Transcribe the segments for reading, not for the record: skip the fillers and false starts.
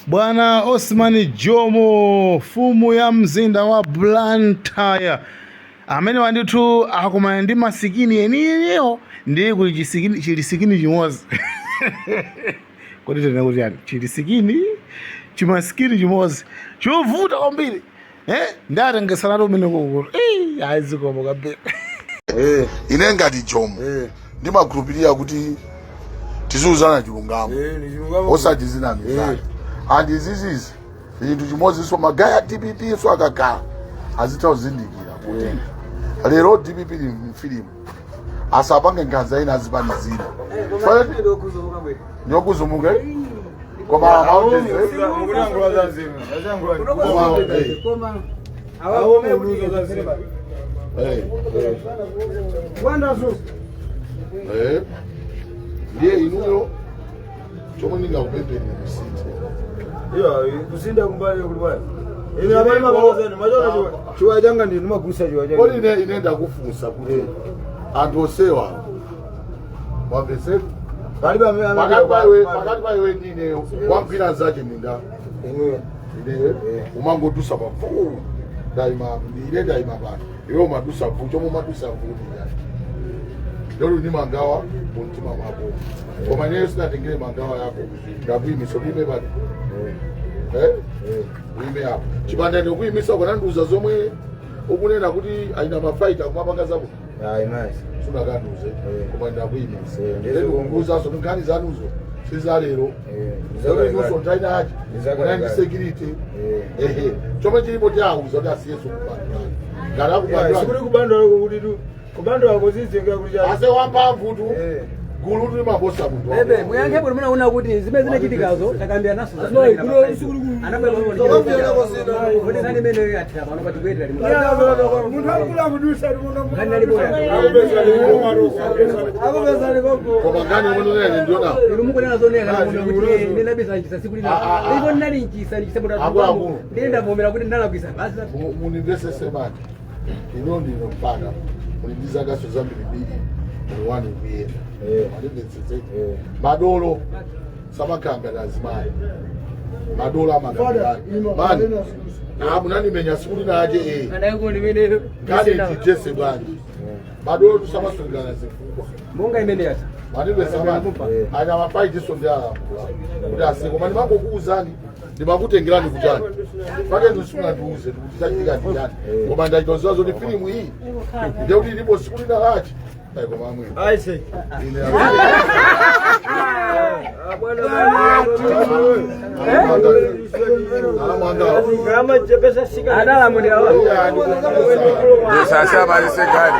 Bwana Osman Jomo, fumu ya mzinda wa Blantyre, amene wanditu akumana ndi masikini eniyo ndiye kuti chilisikini chimozi. Kodi tena kuti yani chilisikini chimasikini chimozi chovuta kwambiri. Ndatengesana nato umene kokolo ayizikomo kabisa. Ine ngati Jomo ndimakhulupirira kuti tizuzana chilungamo osati zina mizani. And this is into chimozi so magaya DPP so akakhala azitawuzindikira kuti lero DPP ni film asapange nganza ina azipani zina nyokuzumuka koma ndiye inuyo chomwe ndingakupempha msiti kusinda kumbali kuti bwana ine abali mabalozani majona chiwa changa ndi magusa chiwa changa kodi ine ndakufunsa kuti anthu osewa wapese pakati pa iwe ndine wamphira zache ninga ine umangodusa pafu daima ine daima bana iwe umadusa fu chomwe umadusa fu lero ni mangawa muntima mwako koma ine sinatengere mangawa yako ndakuyimisa ulibe bati uime hapo chipanda ndikuyimisa ukananduza zomwe ukunena kuti aina mafaita kumapanga zako sunakanduze koma ndakuyimisa ndikuunguza so nkhani zanuzo sizalero inuso ntaina achi unandi security chomwe chilipo chauza kuti asiyeso kupandulani ngati akupandulani kubandwa kuzizinga kuti ase wamphamvu tu gulu tuli mabosa muntu ebe muyange buli muna una kuti zimene zinachitikazo takambira naso anabwera kuti nani mene yathira pano pati kwetera munthu akula kudusa ngani aliboya koma ngani umunene ndiona inu mukunena zonena kuti nenda bisa nchisa sikulina ndipo nali nchisa ndichisebuta akulu ndenda vomera kuti ndalakwisa basi munivesese bani ino ndino mpaka mulibiza kaso zambiri bili wani kuyenda malivesese madolo samakanga lazimai madolo amagambirani mani munani menya sikuli naje ngani tijese bani madolo tusamasungana zifungwa munga imene yati malivesese ana mafaiti sondyala kuti asiko mani mango kuuzani ndimakutengerani kutani pake ndisuna ndiuze kuti chachitika ndiyani koma ndaitoziwa zoti filimu iyi ndiye kuti ilipo sikuli na lachi koma amwe aise kama chepesa shika adala mudi awa sasa bali sekani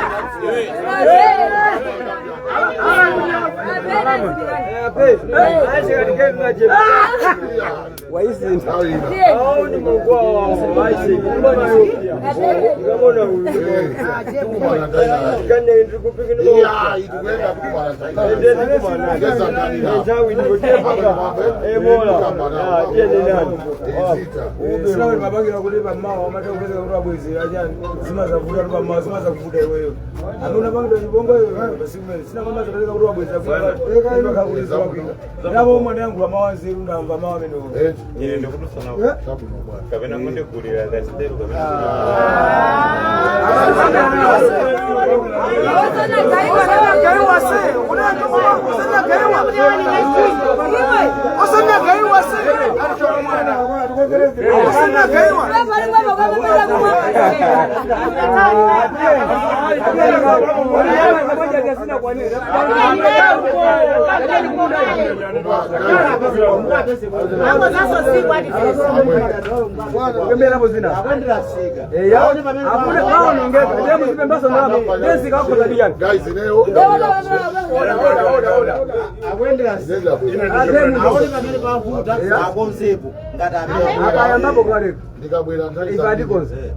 Nabo mwana yangu amawazi ndamba mawa meno Yeye ndio kutusana kabena mwende kulira ndasitero kabena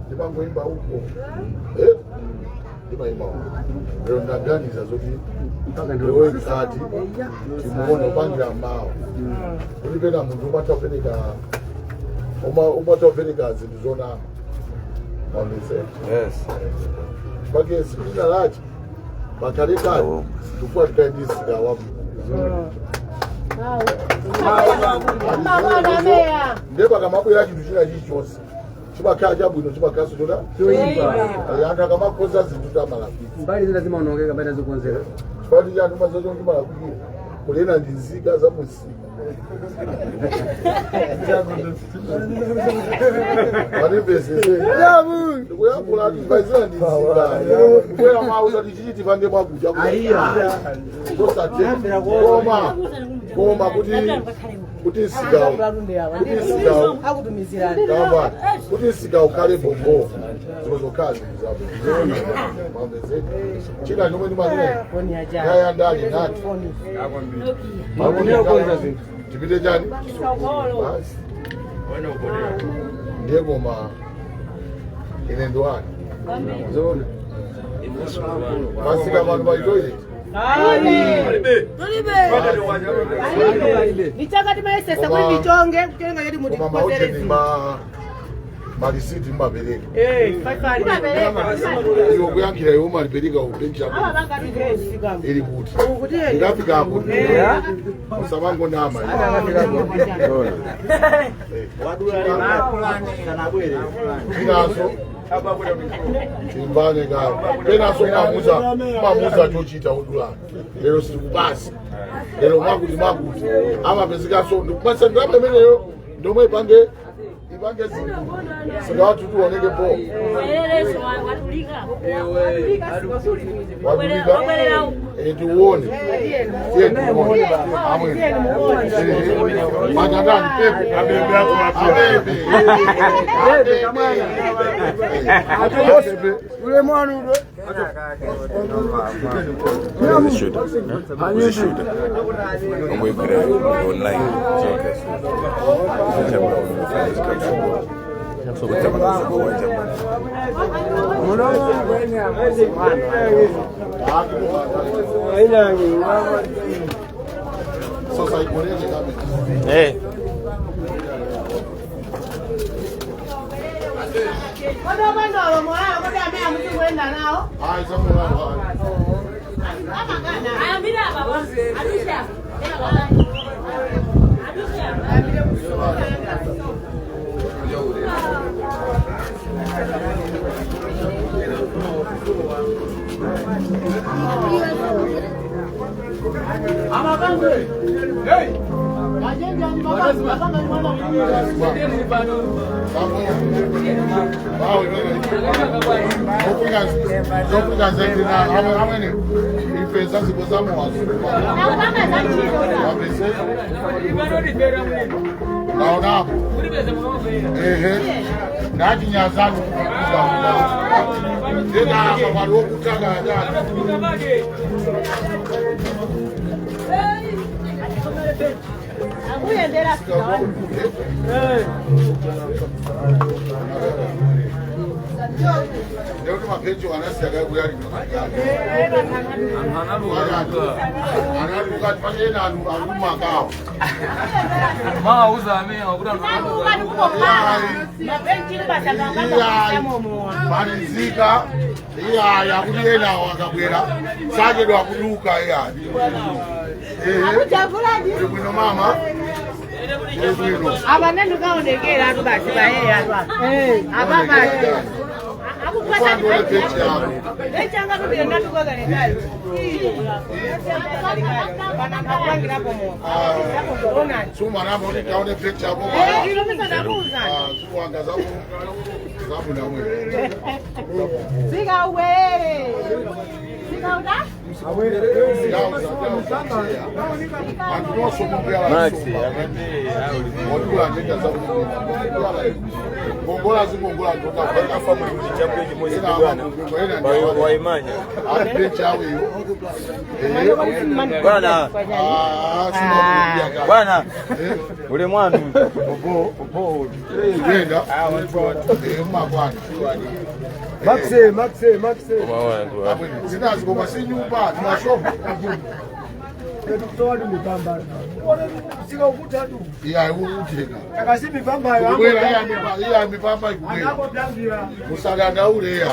ndipangoimba uko ndimaimba uko lero ndaganiza zoti ndiwe mkati timuone upangira mmawa kuti pena munthu umatapereka zinthu zonama wamese pake sikulina lachi pakalekale chifukwa tikaendisika wapo Mama, ndeba kamabwera chinthu china chilichonse chimakhala chabwino chimakhala sotoda anthu akamakonza zinthu tamalafika mbali zina zimaonongeka mbali nazikonzera chifukwa cha anthu mazocho ndimalafukira kulena ndi nzika za musika ndikuyambula tivaizira ndi nzika kukwera mauza tichiti pange mwakuja koma kuti kuti nsika ukhale bombo zilozokhala zinthu china chomwe ndimayaya ndali nati tipite chani ndiye koma ine ndiwani masika vanhu vaitoile nichakati maesesa kuri michonge kutenga yedi muti koma maucheni malisiti mmapereka iwo kuyankhira iwo malipereka upencha ili kuti ndikafika apo usamangonama inaso timbane kale penaso mamuza chochita udulana lero sitikubasa lero makuti amapezekaso ndikupasa ndirama imeneyo ndomwe ipange zinthu sikawatu tuoneke po watulika tiuone matandani pepe ule mwana ule Leo kama pecho anasiaga kuyali anaruka tufanye na aluma kao mauza amea wakuta malizika iya yakuyena wakabwera saje ndo akuduka iya bwino mama abanendu kaonekera atu basi baye atu ababa kwandole pecho yako echanga tugenda tukogale kali banakulangira pomo suma namo nikaone pecho yako ilo pesa ndabuza suwanga zabu na mwe siga uwele siga uda Gongola zigongola ndoka kwa waimanya bwana ule mwana ngenda mabwana Maxe. zinazi koma si nyumba tunashopa iya uteka akasi mipamba ya iya mipamba ikubwera musaganda ule ya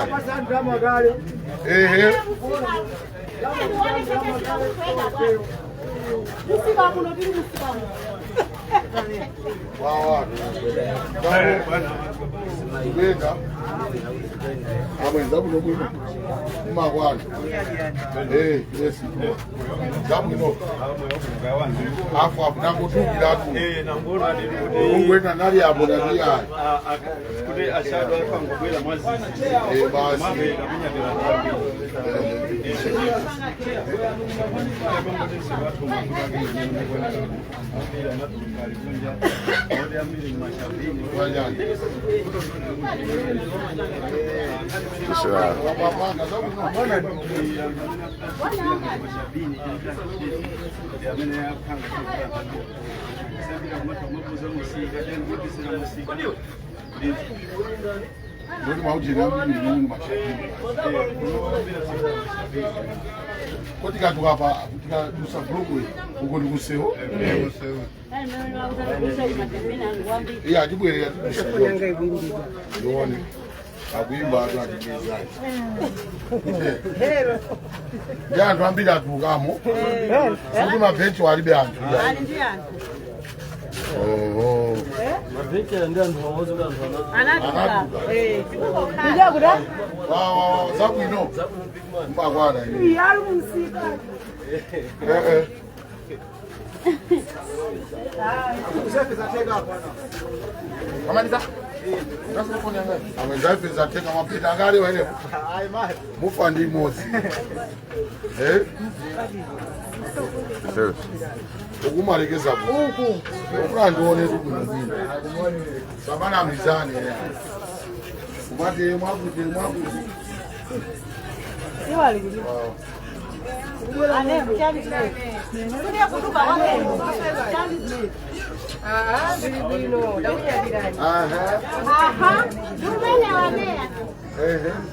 Wawa. Beta. Amwenza buno buno. Magwana. Yes. Zabuno. Afu abunango tukilatu. Nangona ndi Ungwena nali abo nali ya. kuti ashadwa akangobwera mwazi. Basi. Ndio maujina mimi mashabiki. Koti katu hapa kutika dusa blogo uko ni kuseo. Ya dibwere ya dusa. Ndio. Akuimba atu atimiza. Ya ndo ambira tukamo. Sisi mabenchi walibe antu. Oh. Mabenchi ndio ndo wazo ndo Anatuka. Kuja kuda? Wow, zabu ino. Mbagwana hivi. Yalo musika. Kamaliza. Amezaipe za tena mapita ngali wale. Mufa ndi mozi. Ukumalekeza huku. Ufuna ndione tu kunzini. Sabana mizani. Kumate mwaku. Iwali kuli. Ane mchani kule. Kuja kutuba wangu. Bibino, dauka dirani. Aha. Dumene wamea.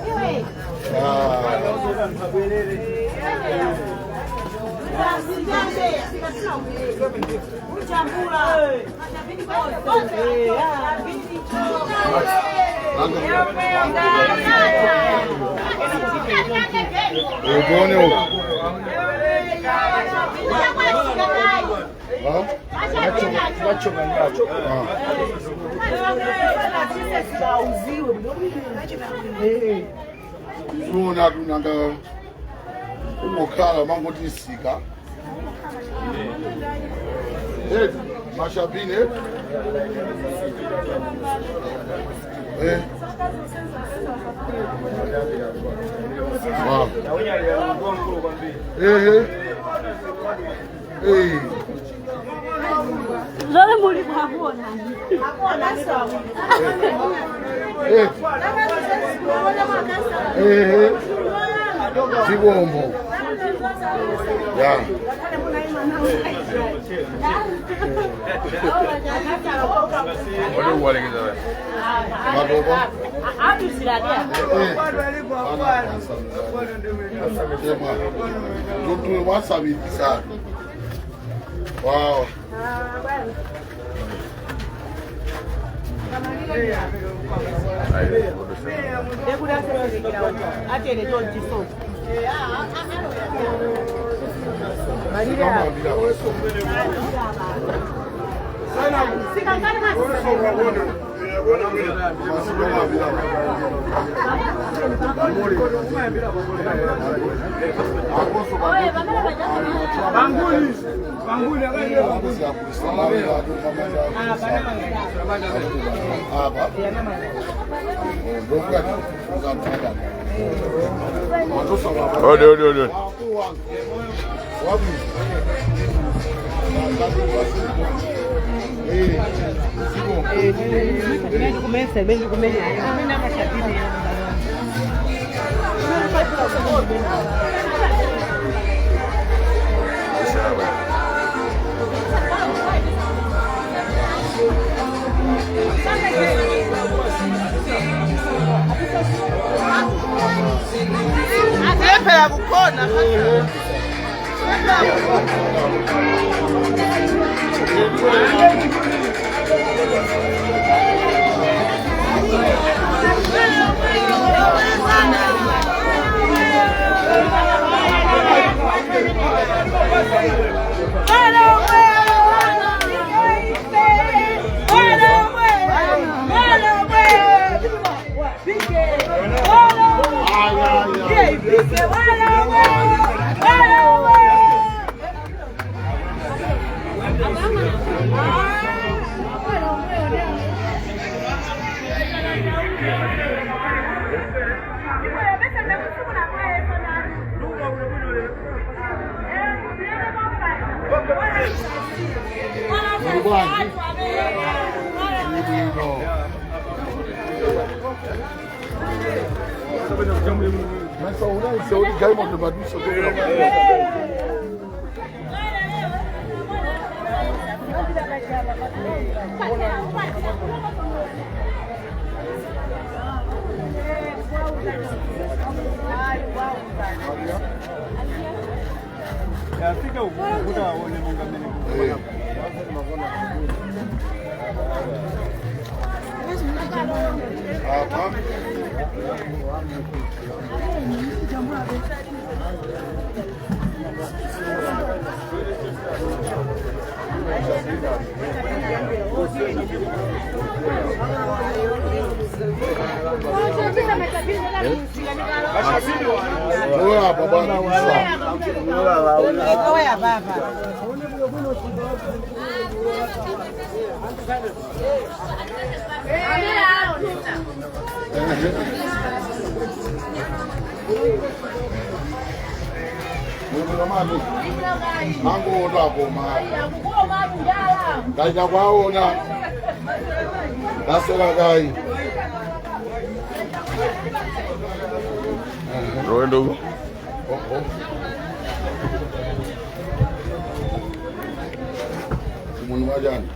Iwe. Suna tunanga umokhala mangoti sika. Mashabine. Zole muri kuona. Hakuona sawa. Sibombo. Ya. Wale uwalegeza wewe. Madogo. Hapo siradia. Ndio wasabi sana. Wow. Ode. Phela kukhona Hello, bwanji. Masa unaise uli gaimo tumaduso Afika ukuta waone mungamene. Mango ndakoma. Kaita kwaona. Nasela kai. Rondo. Munhu wajani.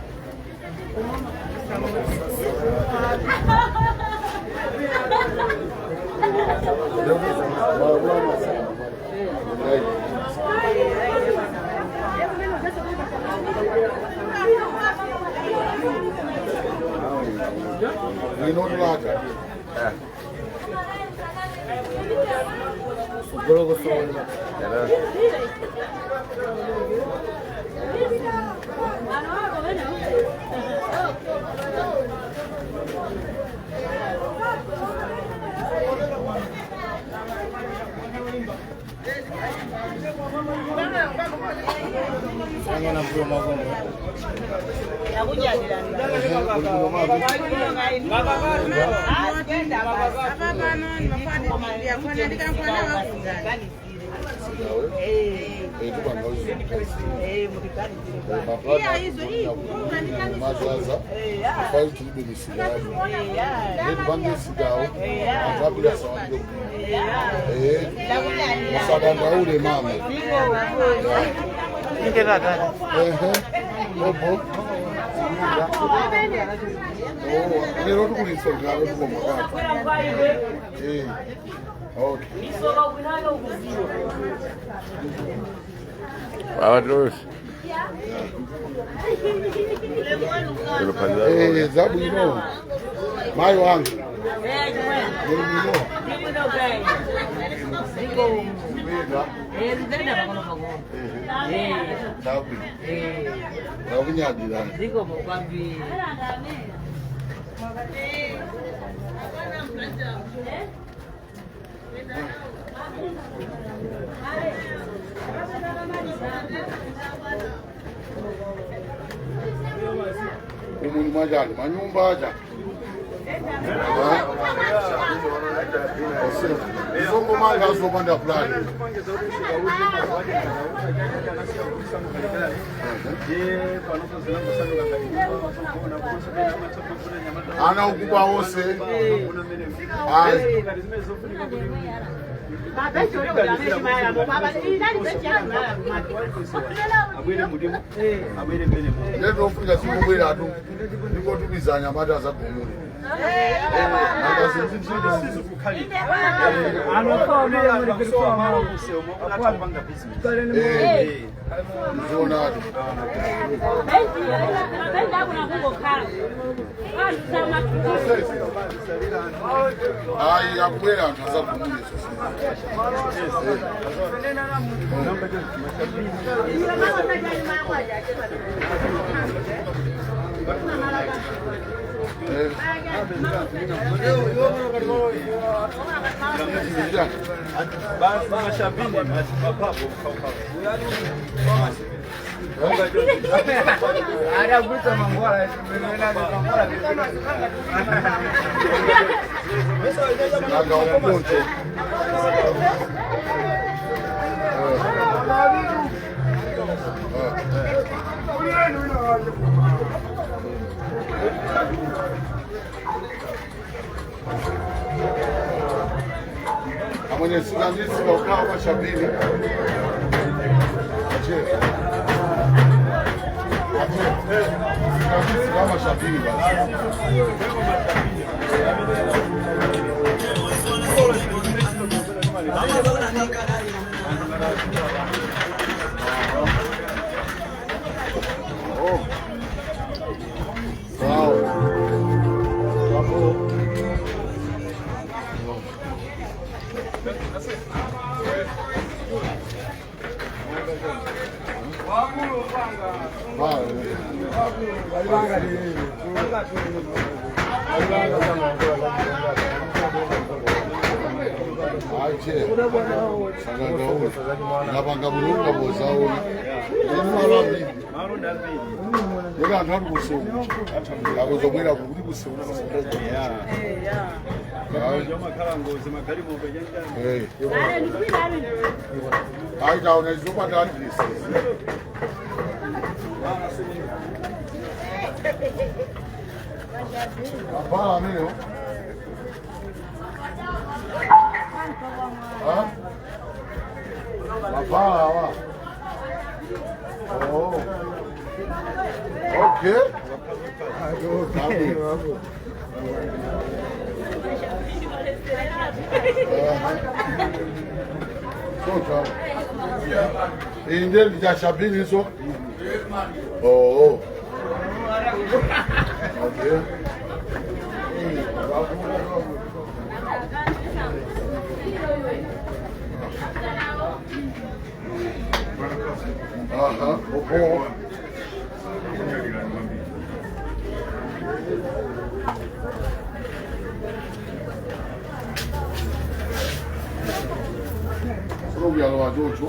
Zabu ino. Mai wangu. Umuni majali, manyumba aja. Zongo manga zopanda fulani. Ana ukuba wose. Ndio ofika siku mbele atu. Niko tubizanya mata za kumuni. Ai, akwela ntaza kumuni Mwenye sikandisi wa ukawa mashabini. Ache. Sikandisi wa mashabini basi. Napanga bulunga bozaona marabi yega ntantu kusewu akuzomwera kuti kusewu aitaona zvinopanda adresi abhala amenewo Mabala. Oh. Okay. India dijashabini so. Oh. Okay. Aha, oh. Solo voy a lo adocho.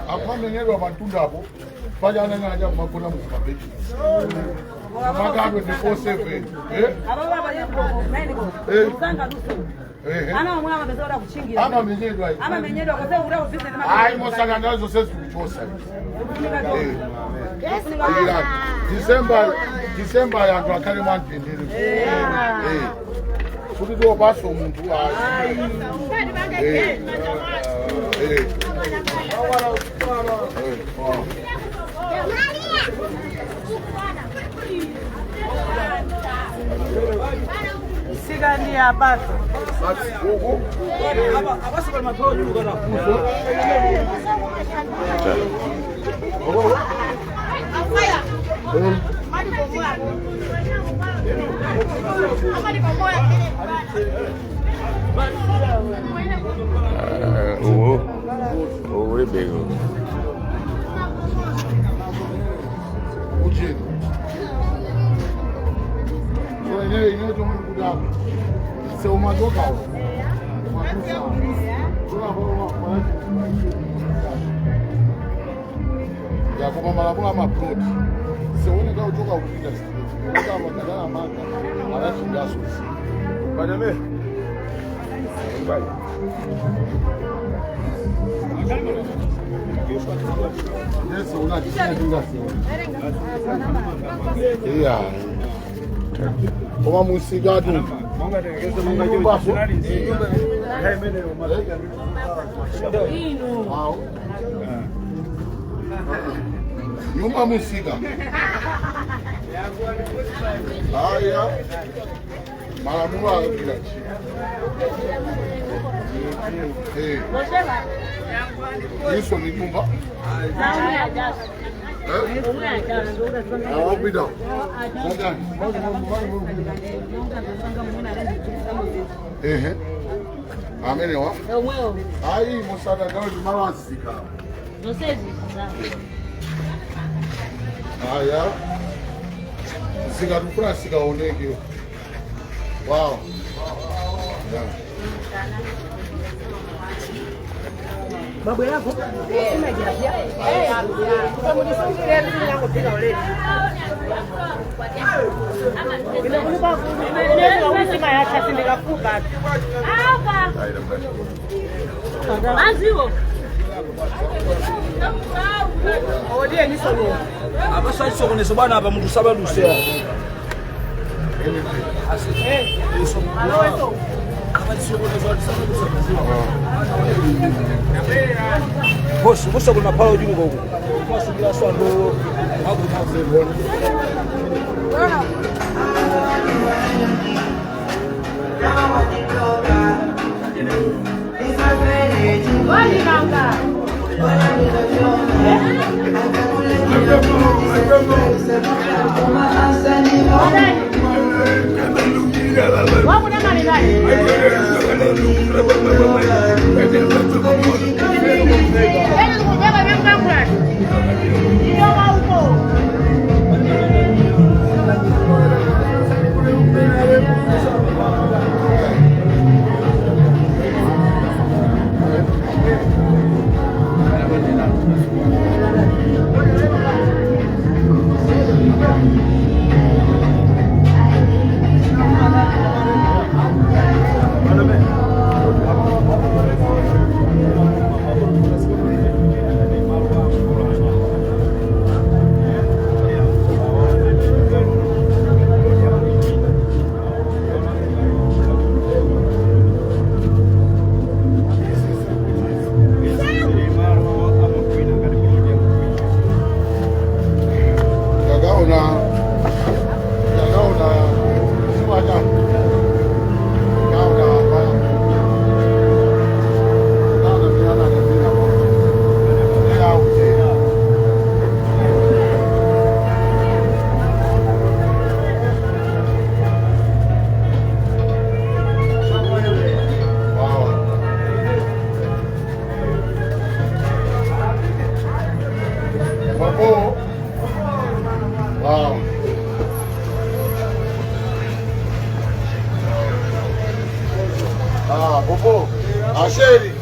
Akwamenyedwa matunda hapo paja anang'aja makuna mukabeti magado 24/7 ababa ana mwana amezoda kuchingira ama menyedwa kwa sababu urao business ai mosanga nazo sasa tulichosa December ya ndo akale mantendele kuti ndo baso umuntu Siga ni abato. Abasi kwa matoro nyuga na kuso. Afaya. Mali bomoa. Mali bomoa. Oh, bego. Uje. Ine ino mukudaba. Se umadoka. Ya kwa malabula maplot. Se uone kwa utoka kupita street. Kwa wakadana maka. Alafu ngaso. Badame. Bye. Yes, una kishinda yeah. Koma musigado. Monga tegeze monga yo. Wow. Nyumba musika. Haya. Malamuwa kila chi. Isso ni nyumba. I'll be down. Amene wa? Ai musada gawe malazika. Aya. Sika dukura sika oneke. Wow. Yeah. Babu yako? Abasayisokoneza bana aba muntu sabalusa. Bos, bos kuna palo juu huko. Masuala swando hapo Wow. Ah, Bobo. Asheri.